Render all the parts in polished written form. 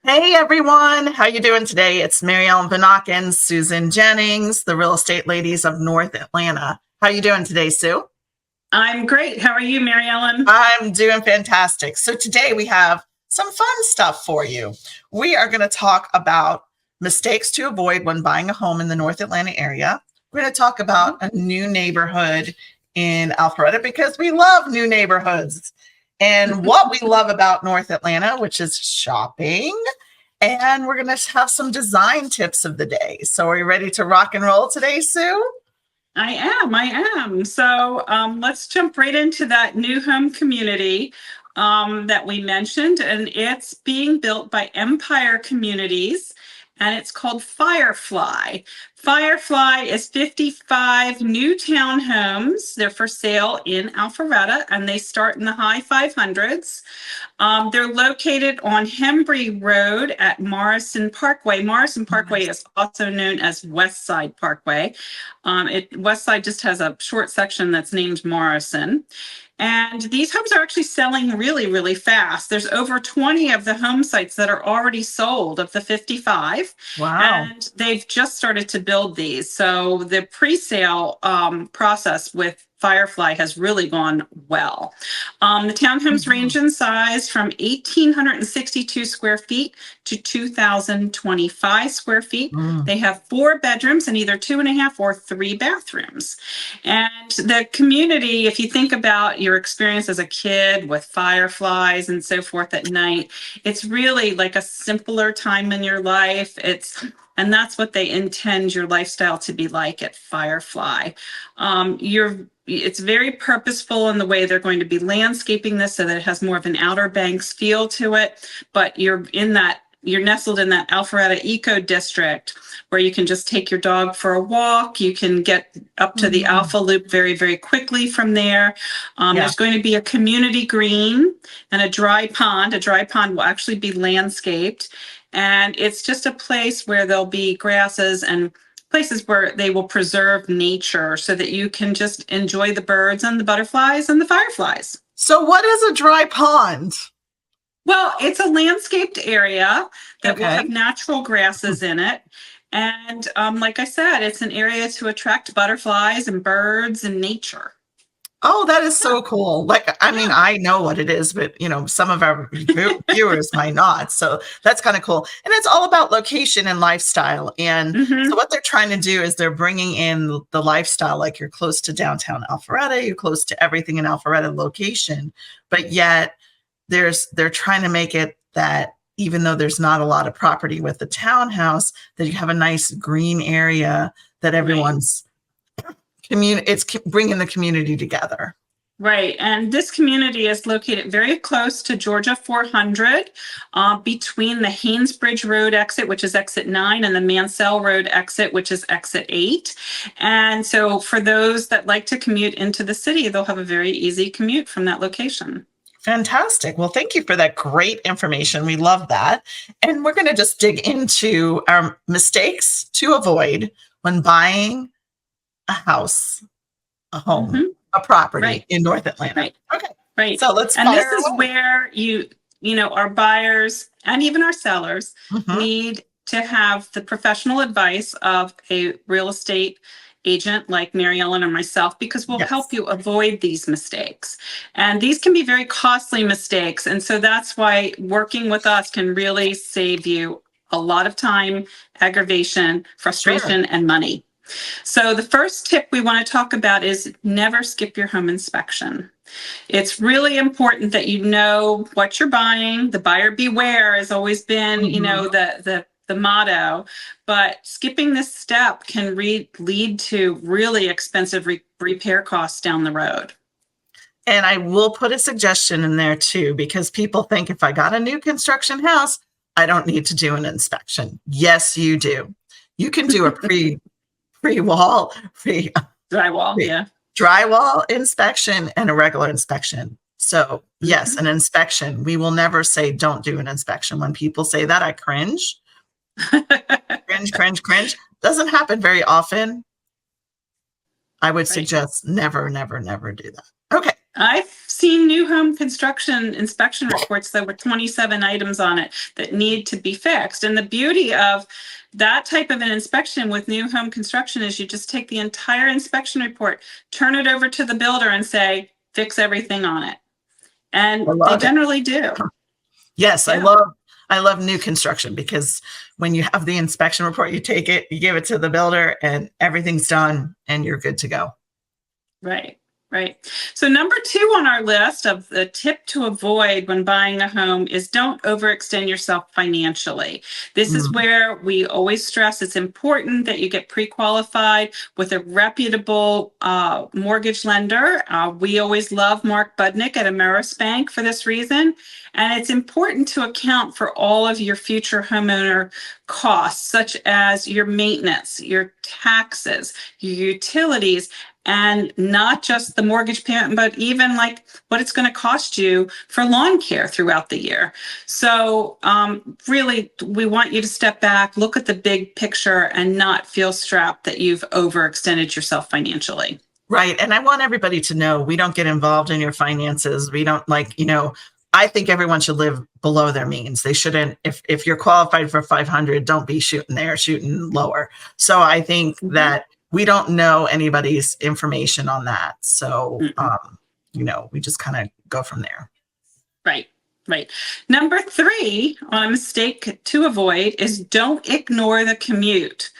Hey everyone, how you doing today? It's Mary Ellen Vanaken, Susan Jennings, the real estate ladies of North Atlanta. How you doing today, Sue? I'm great. How are you, Mary Ellen? I'm doing fantastic. So today we have some fun stuff for you. We are going to talk about mistakes to avoid when buying a home in the North Atlanta area. We're going to talk about a new neighborhood in Alpharetta because we love new neighborhoods and what we love about North Atlanta, which is shopping. And we're going to have some design tips of the day. So are you ready to rock and roll today, Sue? I am. So let's jump right into that new home community that we mentioned. And it's being built by Empire Communities, and it's called Firefly. Firefly is 55 new townhomes. They're for sale in Alpharetta, and they start in the high 500s. They're located on Hembry Road at Morrison Parkway. Morrison Parkway is also known as West Side Parkway. West Side just has a short section that's named Morrison. And these homes are actually selling really, really fast. There's over 20 of the home sites that are already sold of the 55. Wow. And they've just started to build these. So the pre-sale process with Firefly has really gone well. The townhomes range in size from 1,862 square feet to 2,025 square feet. They have 4 bedrooms and either 2.5 or 3 bathrooms. And the community, if you think about your experience as a kid with fireflies and so forth at night, it's really like a simpler time in your life. And that's what they intend your lifestyle to be like at Firefly. It's very purposeful in the way they're going to be landscaping this so that it has more of an Outer Banks feel to it. But you're nestled in that Alpharetta eco district where you can just take your dog for a walk. You can get up to the Alpha Loop very, very quickly from there. There's going to be a community green and a dry pond. A dry pond will actually be landscaped. And it's just a place where there'll be grasses and places where they will preserve nature so that you can just enjoy the birds and the butterflies and the fireflies. So what is a dry pond? Well, it's a landscaped area that will have natural grasses in it. And like I said, it's an area to attract butterflies and birds and nature. Oh, that is so cool. I mean, I know what it is, but some of our viewers might not. So that's kind of cool. And it's all about location and lifestyle. And so what they're trying to do is they're bringing in the lifestyle, like you're close to downtown Alpharetta, you're close to everything in Alpharetta location, but yet they're trying to make it that even though there's not a lot of property with the townhouse, that you have a nice green area that everyone's it's bringing the community together. Right. And this community is located very close to Georgia 400, between the Haynesbridge Road exit, which is exit 9, and the Mansell Road exit, which is exit 8. And so for those that like to commute into the city, they'll have a very easy commute from that location. Fantastic. Well, thank you for that great information. We love that. And we're going to just dig into our mistakes to avoid when buying a house, a home, a property in North Atlanta. Right. Okay. Right. So let's and this is where our buyers and even our sellers need to have the professional advice of a real estate agent like Mary Ellen or myself, because we'll help you avoid these mistakes. And these can be very costly mistakes. And so that's why working with us can really save you a lot of time, aggravation, frustration, and money. So the first tip we want to talk about is never skip your home inspection. It's really important that you know what you're buying. The buyer beware has always been, the motto, but skipping this step can lead to really expensive repair costs down the road. And I will put a suggestion in there too, because people think if I got a new construction house, I don't need to do an inspection. Yes, you do. You can do a drywall inspection and a regular inspection. So yes, an inspection. We will never say don't do an inspection. When people say that, I cringe. Cringe. Doesn't happen very often. I would suggest never do that. Okay. I've seen new home construction inspection reports that were 27 items on it that need to be fixed. And the beauty of that type of an inspection with new home construction is you just take the entire inspection report, turn it over to the builder and say, fix everything on it. And they generally do. Yes, yeah. I love new construction, because when you have the inspection report, you take it, you give it to the builder, and everything's done and you're good to go. Right. Right. So number 2 on our list of the tip to avoid when buying a home is don't overextend yourself financially. This is where we always stress it's important that you get pre-qualified with a reputable mortgage lender. We always love Mark Budnick at Ameris Bank for this reason. And it's important to account for all of your future homeowner costs, such as your maintenance, your taxes, your utilities, and not just the mortgage payment, but even like what it's going to cost you for lawn care throughout the year. So really, we want you to step back, look at the big picture, and not feel strapped that you've overextended yourself financially. Right. And I want everybody to know we don't get involved in your finances. We don't I think everyone should live below their means. They shouldn't, if you're qualified for 500, don't be shooting there, shooting lower. So I think that we don't know anybody's information on that. So, we just kind of go from there. Right. Right. Number 3 on a mistake to avoid is don't ignore the commute.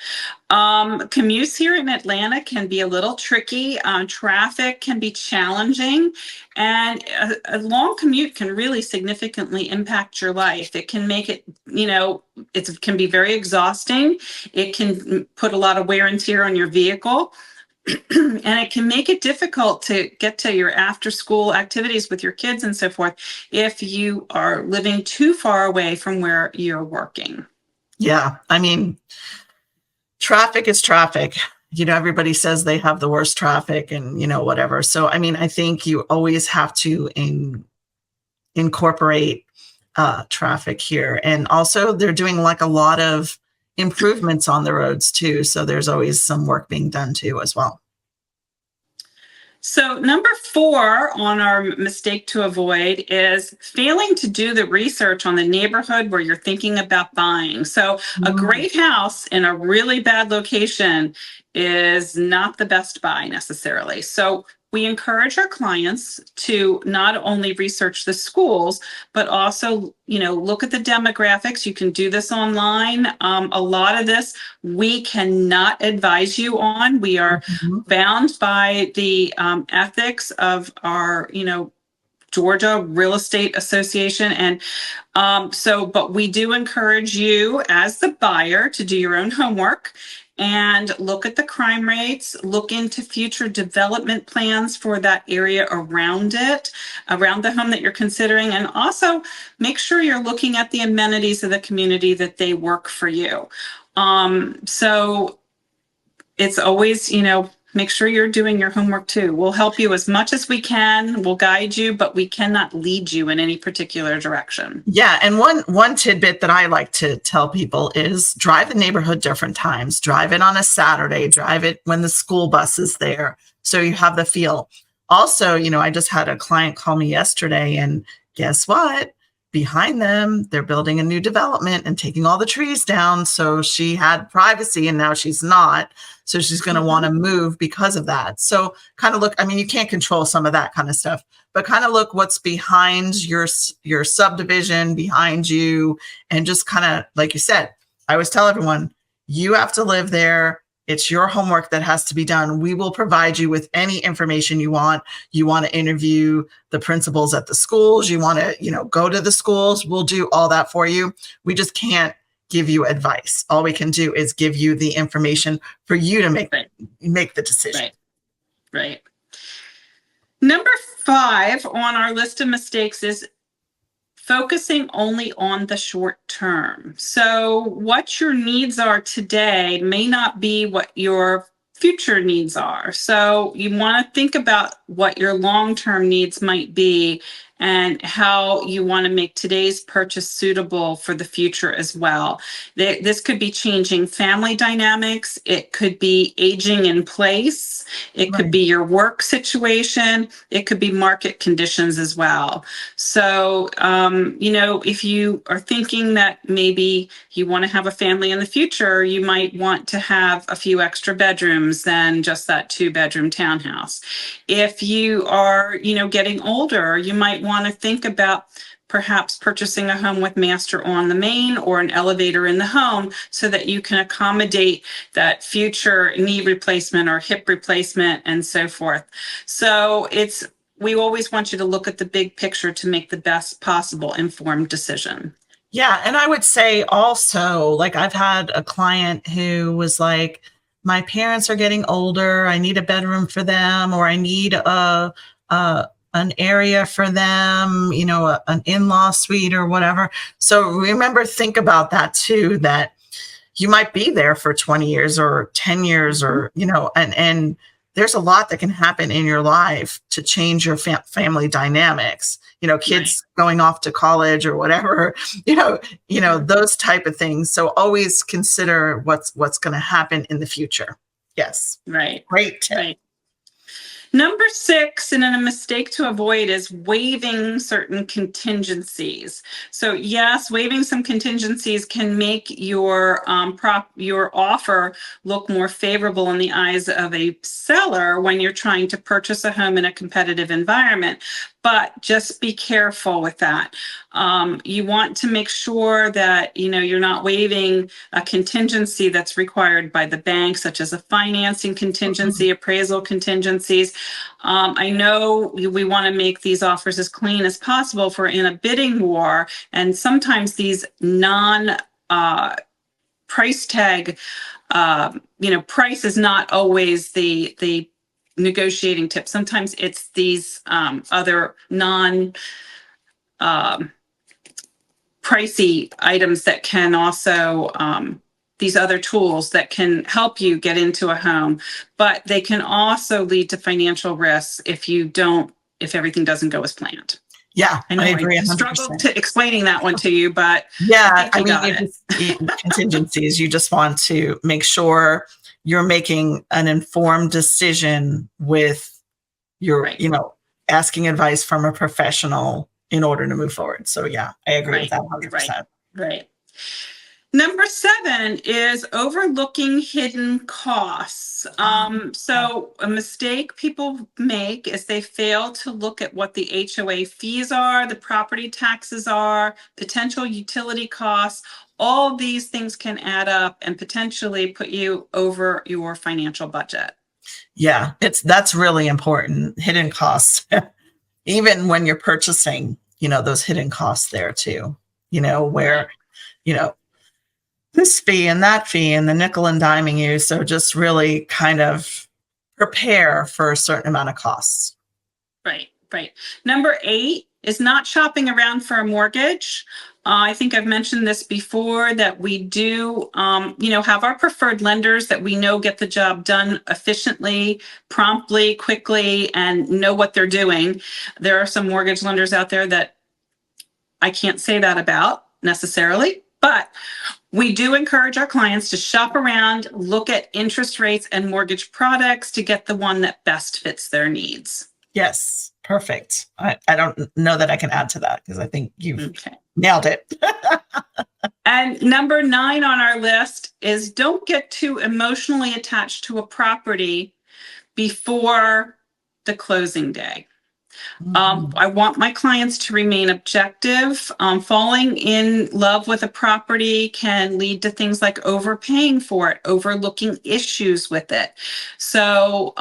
Commutes here in Atlanta can be a little tricky. Traffic can be challenging, and a long commute can really significantly impact your life. It can make it, it can be very exhausting. It can put a lot of wear and tear on your vehicle. And it can make it difficult to get to your after school activities with your kids and so forth if you are living too far away from where you're working. Yeah. I mean, traffic is traffic. Everybody says they have the worst traffic and, whatever. So, I mean, I think you always have to incorporate traffic here. And also they're doing like a lot of improvements on the roads too. So there's always some work being done too as well. So number 4 on our mistake to avoid is failing to do the research on the neighborhood where you're thinking about buying. So a great house in a really bad location is not the best buy necessarily. So we encourage our clients to not only research the schools, but also, look at the demographics. You can do this online. A lot of this we cannot advise you on. We are bound by the ethics of our, Georgia Real Estate Association. And but we do encourage you as the buyer to do your own homework and look at the crime rates, look into future development plans for that area around the home that you're considering, and also make sure you're looking at the amenities of the community that they work for you. So it's always, make sure you're doing your homework too. We'll help you as much as we can. We'll guide you, but we cannot lead you in any particular direction. Yeah. And one tidbit that I like to tell people is drive the neighborhood different times. Drive it on a Saturday, drive it when the school bus is there, so you have the feel. Also, I just had a client call me yesterday, and guess what? Behind them, they're building a new development and taking all the trees down. So she had privacy and now she's not. So she's going to want to move because of that. So kind of look, I mean, you can't control some of that kind of stuff, but kind of look what's behind your subdivision, behind you. And just kind of, like you said, I always tell everyone, you have to live there. It's your homework that has to be done. We will provide you with any information you want. You want to interview the principals at the schools. You want to, go to the schools. We'll do all that for you. We just can't give you advice. All we can do is give you the information for you to make the decision. Right. Number 5 on our list of mistakes is focusing only on the short term. So what your needs are today may not be what your future needs are. So you want to think about what your long-term needs might be and how you want to make today's purchase suitable for the future as well. This could be changing family dynamics. It could be aging in place. It could be your work situation. It could be market conditions as well. So, if you are thinking that maybe you want to have a family in the future, you might want to have a few extra bedrooms than just that 2-bedroom townhouse. If you are, getting older, you might want to think about perhaps purchasing a home with master on the main or an elevator in the home so that you can accommodate that future knee replacement or hip replacement and so forth. So we always want you to look at the big picture to make the best possible informed decision. Yeah. And I would say also, like, I've had a client who was like, my parents are getting older. I need a bedroom for them, or I need an area for them, an in-law suite or whatever. So remember, think about that too, that you might be there for 20 years or 10 years or, and there's a lot that can happen in your life to change your family dynamics, kids going off to college or whatever, those type of things. So always consider what's going to happen in the future. Yes. Right. Great tip. Right. Number 6, and a mistake to avoid, is waiving certain contingencies. So yes, waiving some contingencies can make your offer look more favorable in the eyes of a seller when you're trying to purchase a home in a competitive environment. But just be careful with that. You want to make sure that you're not waiving a contingency that's required by the bank, such as a financing contingency, appraisal contingencies. I know we want to make these offers as clean as possible if we're in a bidding war, and sometimes these price tag, price is not always the negotiating tip. Sometimes it's these other pricey items that can also these other tools that can help you get into a home, but they can also lead to financial risks if everything doesn't go as planned. Yeah, I agree. I struggled to explaining that one to you, but yeah, contingencies. You just want to make sure you're making an informed decision with your, asking advice from a professional in order to move forward. So yeah, I agree with that 100%. Right. Number 7 is overlooking hidden costs. So a mistake people make is they fail to look at what the HOA fees are, the property taxes are, potential utility costs. All these things can add up and potentially put you over your financial budget. Yeah, that's really important. Hidden costs, even when you're purchasing, those hidden costs there too, where, this fee and that fee and the nickel and diming you. So just really kind of prepare for a certain amount of costs. Right. Number 8 is not shopping around for a mortgage. I think I've mentioned this before, that we do, have our preferred lenders that we know get the job done efficiently, promptly, quickly, and know what they're doing. There are some mortgage lenders out there that I can't say that about necessarily, but we do encourage our clients to shop around, look at interest rates and mortgage products to get the one that best fits their needs. Yes, perfect. I don't know that I can add to that because I think you've nailed it. And number 9 on our list is don't get too emotionally attached to a property before the closing day. I want my clients to remain objective. Falling in love with a property can lead to things like overpaying for it, overlooking issues with it. So,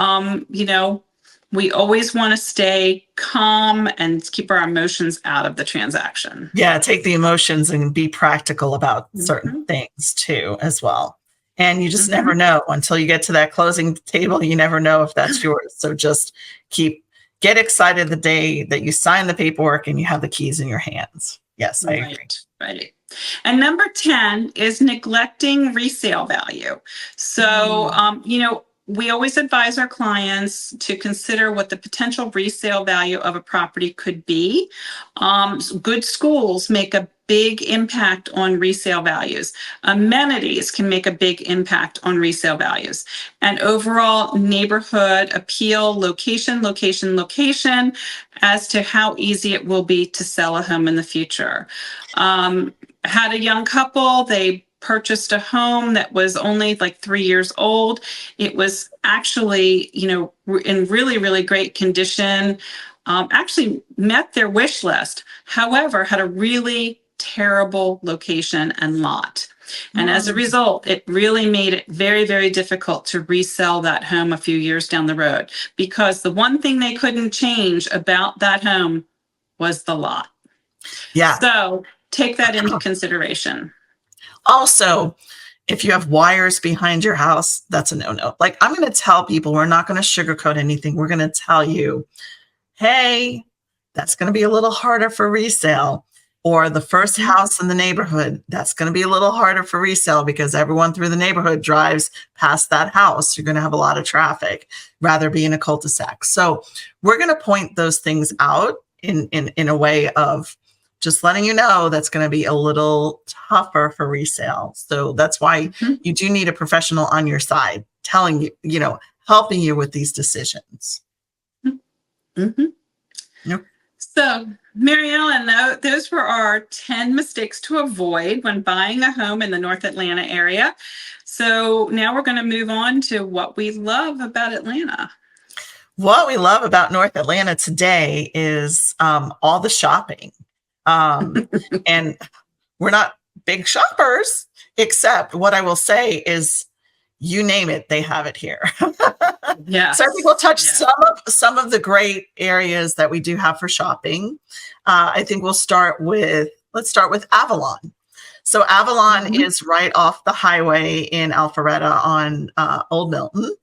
we always want to stay calm and keep our emotions out of the transaction. Yeah, take the emotions and be practical about certain things too, as well. And you just never know until you get to that closing table. You never know if that's yours. So just get excited the day that you sign the paperwork and you have the keys in your hands. Yes, I agree. Right. And number 10 is neglecting resale value. So, we always advise our clients to consider what the potential resale value of a property could be. Good schools make a big impact on resale values. Amenities can make a big impact on resale values. And overall neighborhood appeal, location as to how easy it will be to sell a home in the future. Had a young couple, they purchased a home that was only like 3 years old. It was actually, in really, really great condition, actually met their wish list. However, had a really terrible location and lot. And as a result, it really made it very, very difficult to resell that home a few years down the road, because the one thing they couldn't change about that home was the lot. Yeah. So take that into consideration. Also, if you have wires behind your house, that's a no-no. Like, I'm going to tell people, we're not going to sugarcoat anything. We're going to tell you, hey, that's going to be a little harder for resale. Or the first house in the neighborhood, that's going to be a little harder for resale because everyone through the neighborhood drives past that house. You're going to have a lot of traffic, rather be in a cul-de-sac. So we're going to point those things out in a way of just letting you know that's going to be a little tougher for resale. So that's why you do need a professional on your side, telling you, helping you with these decisions. Yep. So, Mary Ellen, those were our 10 mistakes to avoid when buying a home in the North Atlanta area. So now we're going to move on to what we love about Atlanta. What we love about North Atlanta today is all the shopping. And we're not big shoppers, except what I will say is, you name it, they have it here. Yeah. So I think we'll touch some of the great areas that we do have for shopping. I think let's start with Avalon. So Avalon is right off the highway in Alpharetta on Old Milton.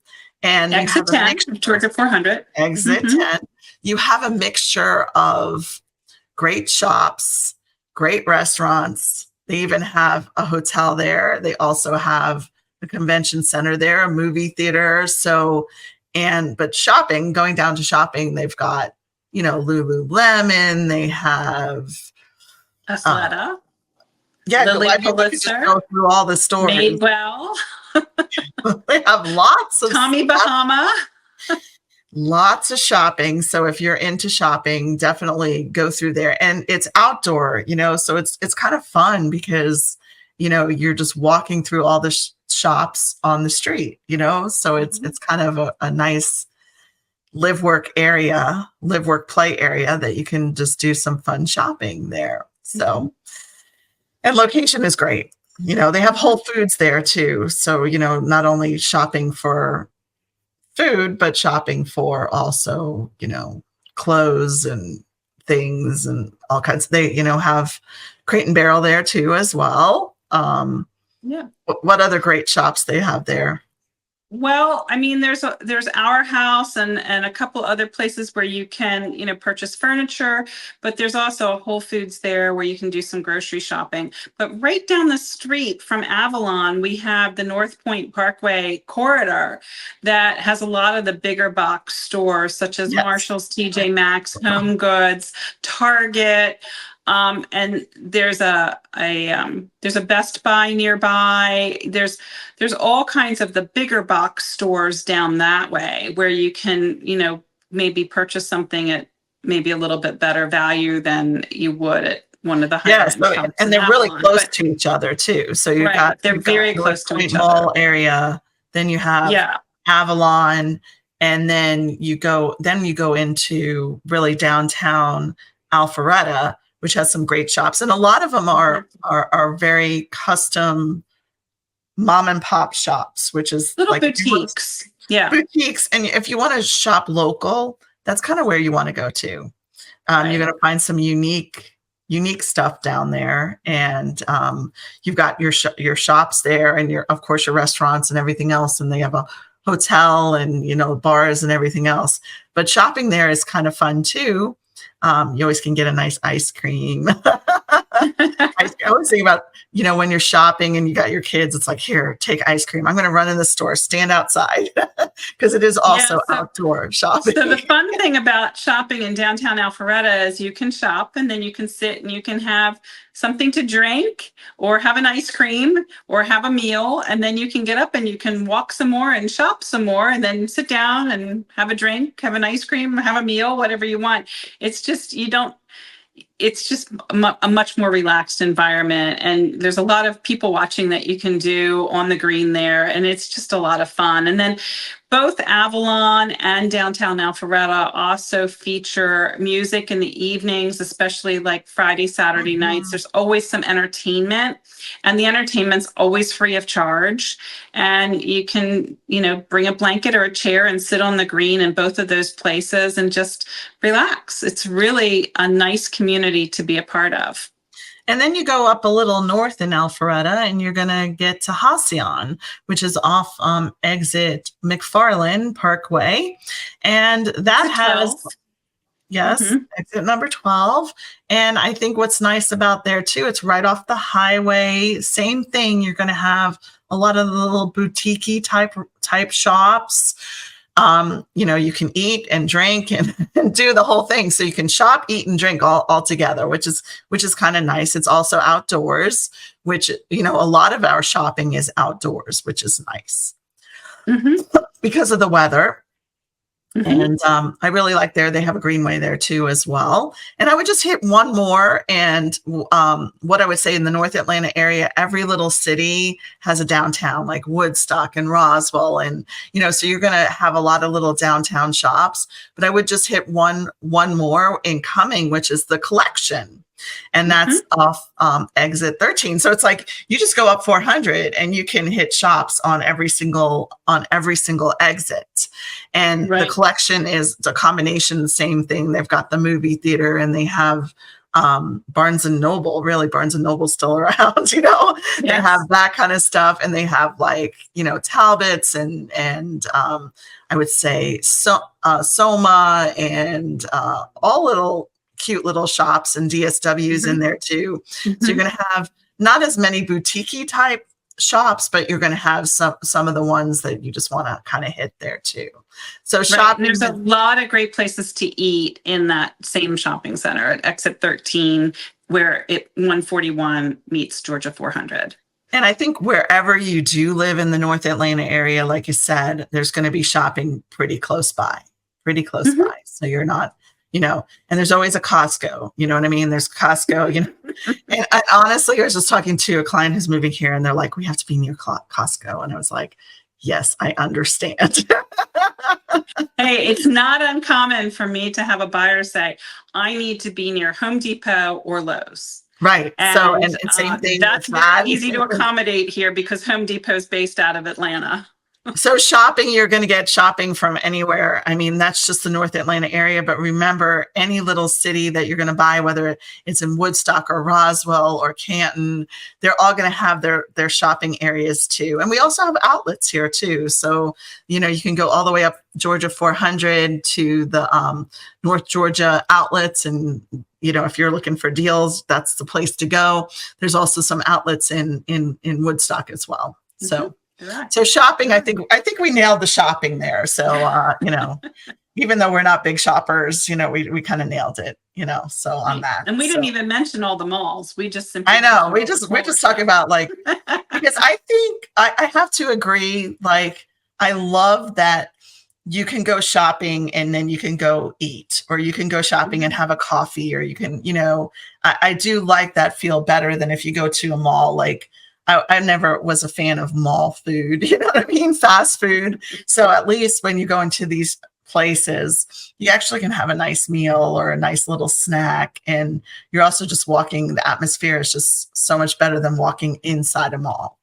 And exit 10, Georgia 400. Exit 10. You have a mixture of great shops, great restaurants. They even have a hotel there. They also have a convention center there, a movie theater. But shopping, going down to shopping, they've got, Lululemon. They have Alpharetta. I think we could just go through all the stores. Madewell. They have lots of Tommy Bahama. Lots of shopping. So if you're into shopping, definitely go through there. And it's outdoor, so it's kind of fun because, you're just walking through all the shops on the street, so it's kind of a nice live work play area that you can just do some fun shopping there. So, and location is great. They have Whole Foods there too. So, not only shopping for food, but shopping for also, clothes and things and all kinds. They, have Crate and Barrel there too as well. What other great shops they have there? Well, I mean, there's Our House and a couple other places where you can, purchase furniture, but there's also a Whole Foods there where you can do some grocery shopping. But right down the street from Avalon, we have the North Point Parkway corridor that has a lot of the bigger box stores such as Marshall's, TJ Maxx, Home Goods, Target. And there's a Best Buy nearby. There's all kinds of the bigger box stores down that way where you can, maybe purchase something at maybe a little bit better value than you would at one of the higher end shops. And they're really close to each other too. So they're very close to each other. Mall area. Then you have Avalon, and then you go into really downtown Alpharetta, which has some great shops. And a lot of them are very custom mom and pop shops, which is little boutiques. Boutiques. And if you want to shop local, that's kind of where you want to go to. You're going to find some unique stuff down there. And you've got your shops there and of course your restaurants and everything else. And they have a hotel and, bars and everything else. But shopping there is kind of fun too. You always can get a nice ice cream. I always think about, when you're shopping and you got your kids, it's like, here, take ice cream. I'm going to run in the store, stand outside because it is also outdoor shopping. So the fun thing about shopping in downtown Alpharetta is you can shop and then you can sit and you can have something to drink or have an ice cream or have a meal. And then you can get up and you can walk some more and shop some more and then sit down and have a drink, have an ice cream, have a meal, whatever you want. It's just, it's just a much more relaxed environment. And there's a lot of people watching that you can do on the green there. And it's just a lot of fun. And then both Avalon and downtown Alpharetta also feature music in the evenings, especially like Friday, Saturday nights. There's always some entertainment, and the entertainment's always free of charge. And you can, bring a blanket or a chair and sit on the green in both of those places and just relax. It's really a nice community to be a part of. And then you go up a little north in Alpharetta and you're going to get to Halcyon, which is off exit McFarland Parkway. And that has, exit number 12. And I think what's nice about there too, it's right off the highway. Same thing. You're going to have a lot of the little boutique-y type shops. You can eat and drink and do the whole thing. So you can shop, eat, and drink all together, which is kind of nice. It's also outdoors, which, a lot of our shopping is outdoors, which is nice because of the weather. And I really like they have a greenway there too as well. And I would just hit one more. And what I would say in the North Atlanta area, every little city has a downtown, like Woodstock and Roswell. And, so you're going to have a lot of little downtown shops. But I would just hit one more in Cumming, which is the Collection. And that's off exit 13. So it's like you just go up 400 and you can hit shops on every single exit. And the Collection is a combination, the same thing. They've got the movie theater and they have Barnes and Noble. Really, Barnes and Noble's still around. They have that kind of stuff, and they have Talbots and I would say Soma and all little cute little shops and DSWs in there too. So you're going to have not as many boutique-y type shops, but you're going to have some of the ones that you just want to kind of hit there too. So shopping. There's a lot of great places to eat in that same shopping center at exit 13, where 141 meets Georgia 400. And I think wherever you do live in the North Atlanta area, like you said, there's going to be shopping pretty close by. So you're not, and there's always a Costco, you know what I mean? There's Costco, and I honestly was just talking to a client who's moving here and they're like, we have to be near Costco. And I was like, yes, I understand. Hey, it's not uncommon for me to have a buyer say, I need to be near Home Depot or Lowe's. Right. And same thing. That's very easy to accommodate here because Home Depot is based out of Atlanta. So shopping, you're going to get shopping from anywhere. I mean, that's just the North Atlanta area. But remember, any little city that you're going to buy, whether it's in Woodstock or Roswell or Canton, they're all going to have their shopping areas too. And we also have outlets here too. So, you can go all the way up Georgia 400 to the North Georgia outlets. And, if you're looking for deals, that's the place to go. There's also some outlets in Woodstock as well. So. So shopping, I think we nailed the shopping there. So, even though we're not big shoppers, we kind of nailed it, so on that. And we didn't even mention all the malls. We just simply. I know. We're just talking about because I think I have to agree. I love that you can go shopping and then you can go eat, or you can go shopping and have a coffee, or you can, I do like that feel better than if you go to a mall. I never was a fan of mall food, you know what I mean? Fast food. So at least when you go into these places, you actually can have a nice meal or a nice little snack. And you're also just walking. The atmosphere is just so much better than walking inside a mall.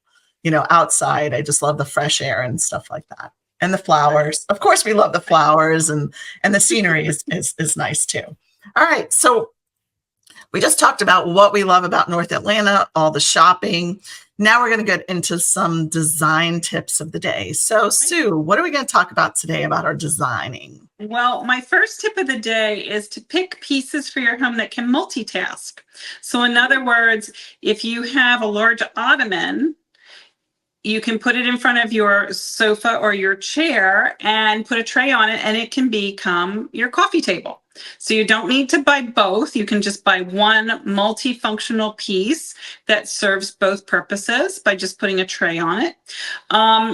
Outside, I just love the fresh air and stuff like that. And the flowers. Of course, we love the flowers, and the scenery is nice too. All right. So we just talked about what we love about North Atlanta, all the shopping. Now we're going to get into some design tips of the day. So Sue, what are we going to talk about today about our designing? Well, my first tip of the day is to pick pieces for your home that can multitask. So in other words, if you have a large ottoman, you can put it in front of your sofa or your chair and put a tray on it, and it can become your coffee table. So you don't need to buy both. You can just buy one multifunctional piece that serves both purposes by just putting a tray on it.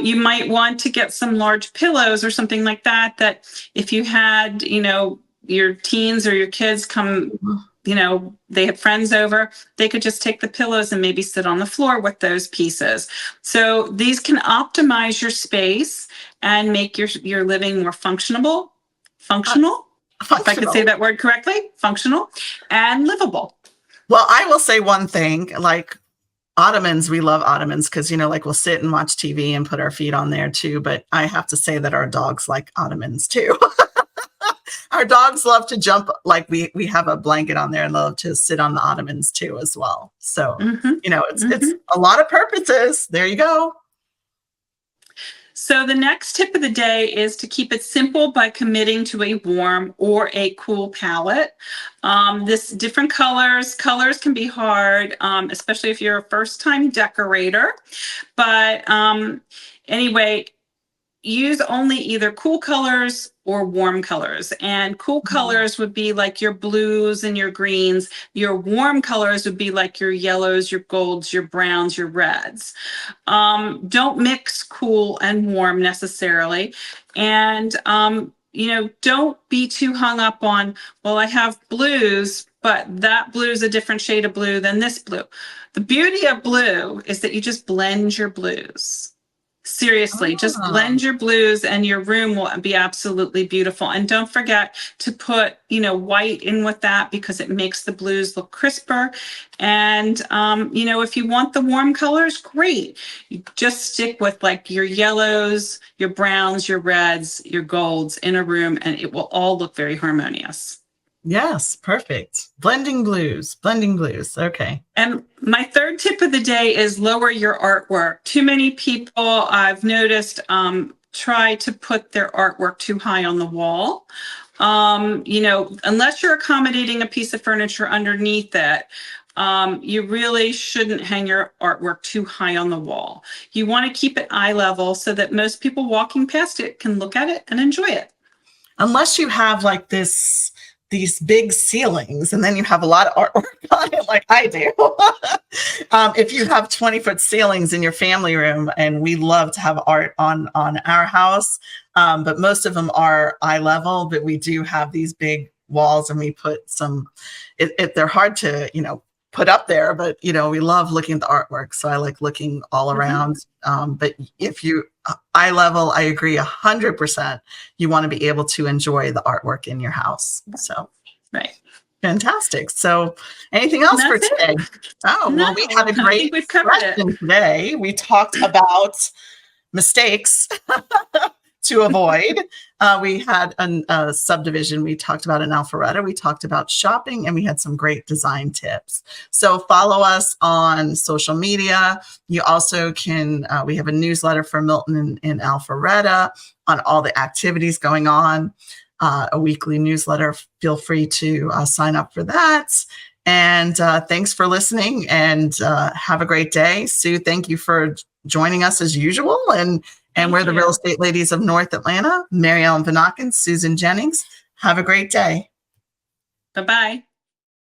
You might want to get some large pillows or something like that, that if you had, your teens or your kids come, they have friends over, they could just take the pillows and maybe sit on the floor with those pieces. So these can optimize your space and make your living more functional, if I could say that word correctly, functional and livable. Well, I will say one thing, like ottomans, we love ottomans because, like we'll sit and watch TV and put our feet on there too. But I have to say that our dogs like ottomans too. Our dogs love to jump, like we have a blanket on there and love to sit on the ottomans too as well. So, it's a lot of purposes. There you go. So the next tip of the day is to keep it simple by committing to a warm or a cool palette. This different colors can be hard, especially if you're a first-time decorator. But anyway, use only either cool colors or warm colors. And cool colors would be like your blues and your greens. Your warm colors would be like your yellows, your golds, your browns, your reds. Don't mix cool and warm necessarily. And, don't be too hung up on, well, I have blues, but that blue is a different shade of blue than this blue. The beauty of blue is that you just blend your blues. Seriously, just blend your blues and your room will be absolutely beautiful. And don't forget to put, white in with that because it makes the blues look crisper. And, if you want the warm colors, great. You just stick with like your yellows, your browns, your reds, your golds in a room, and it will all look very harmonious. Yes, perfect. Blending blues. Okay. And my third tip of the day is lower your artwork. Too many people I've noticed try to put their artwork too high on the wall. Unless you're accommodating a piece of furniture underneath it, you really shouldn't hang your artwork too high on the wall. You want to keep it eye level so that most people walking past it can look at it and enjoy it. Unless you have like these big ceilings and then you have a lot of artwork on it like I do. If you have 20-foot ceilings in your family room, and we love to have art on our house, but most of them are eye level, but we do have these big walls and we put some, they're hard to, put up there, but we love looking at the artwork. So I like looking all around. But if you eye level, I agree 100%. You want to be able to enjoy the artwork in your house. So, right. Fantastic. So anything else for today? Well, we had a great question today. We talked about mistakes to avoid. We had a subdivision we talked about in Alpharetta. We talked about shopping, and we had some great design tips. So follow us on social media. You also can, we have a newsletter for Milton in Alpharetta on all the activities going on, a weekly newsletter. Feel free to sign up for that. And thanks for listening, and have a great day. Sue, thank you for joining us as usual. And we're the Real Estate Ladies of North Atlanta, Mary Ellen Vanaken, Susan Jennings. Have a great day. Bye-bye.